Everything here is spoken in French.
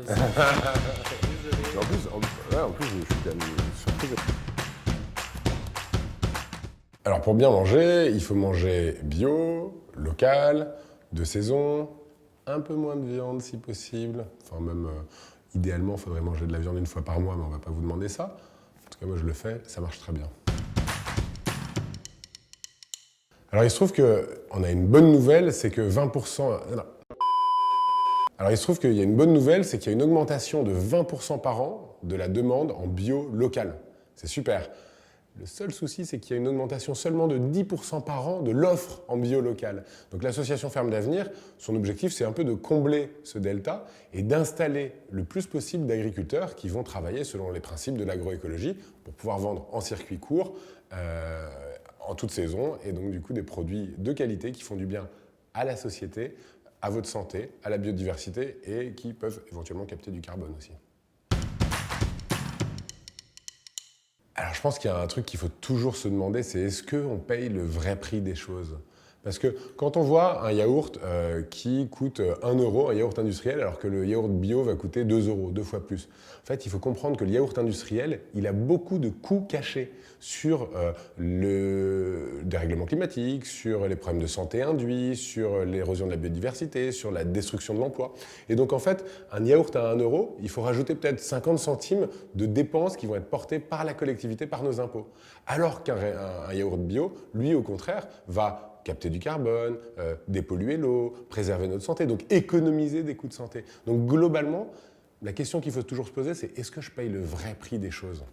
En plus, je suis quand même surpris. Alors pour bien manger, il faut manger bio, local, de saison, un peu moins de viande si possible. Enfin même, idéalement, il faudrait manger de la viande une fois par mois, mais on ne va pas vous demander ça. En tout cas, moi je le fais, ça marche très bien. Alors il se trouve qu'on a une bonne nouvelle, c'est que 20%... Non. Alors il se trouve qu'il y a une bonne nouvelle, c'est qu'il y a une augmentation de 20% par an de la demande en bio local. C'est super. Le seul souci, c'est qu'il y a une augmentation seulement de 10% par an de l'offre en bio local. Donc l'association Ferme d'Avenir, son objectif, c'est un peu de combler ce delta et d'installer le plus possible d'agriculteurs qui vont travailler selon les principes de l'agroécologie pour pouvoir vendre en circuit court, en toute saison, et donc du coup des produits de qualité qui font du bien à la société, à votre santé, à la biodiversité et qui peuvent éventuellement capter du carbone aussi. Alors je pense qu'il y a un truc qu'il faut toujours se demander, c'est est-ce qu'on paye le vrai prix des choses? Parce que quand on voit un yaourt qui coûte 1 euro, un yaourt industriel, alors que le yaourt bio va coûter 2 euros, 2 fois plus. En fait, il faut comprendre que le yaourt industriel, il a beaucoup de coûts cachés sur le dérèglement climatique, sur les problèmes de santé induits, sur l'érosion de la biodiversité, sur la destruction de l'emploi. Et donc en fait, un yaourt à 1 euro, il faut rajouter peut-être 50 centimes de dépenses qui vont être portées par la collectivité, par nos impôts. Alors qu'un yaourt bio, lui au contraire, va capter du carbone, dépolluer l'eau, préserver notre santé, donc économiser des coûts de santé. Donc globalement, la question qu'il faut toujours se poser, c'est est-ce que je paye le vrai prix des choses ?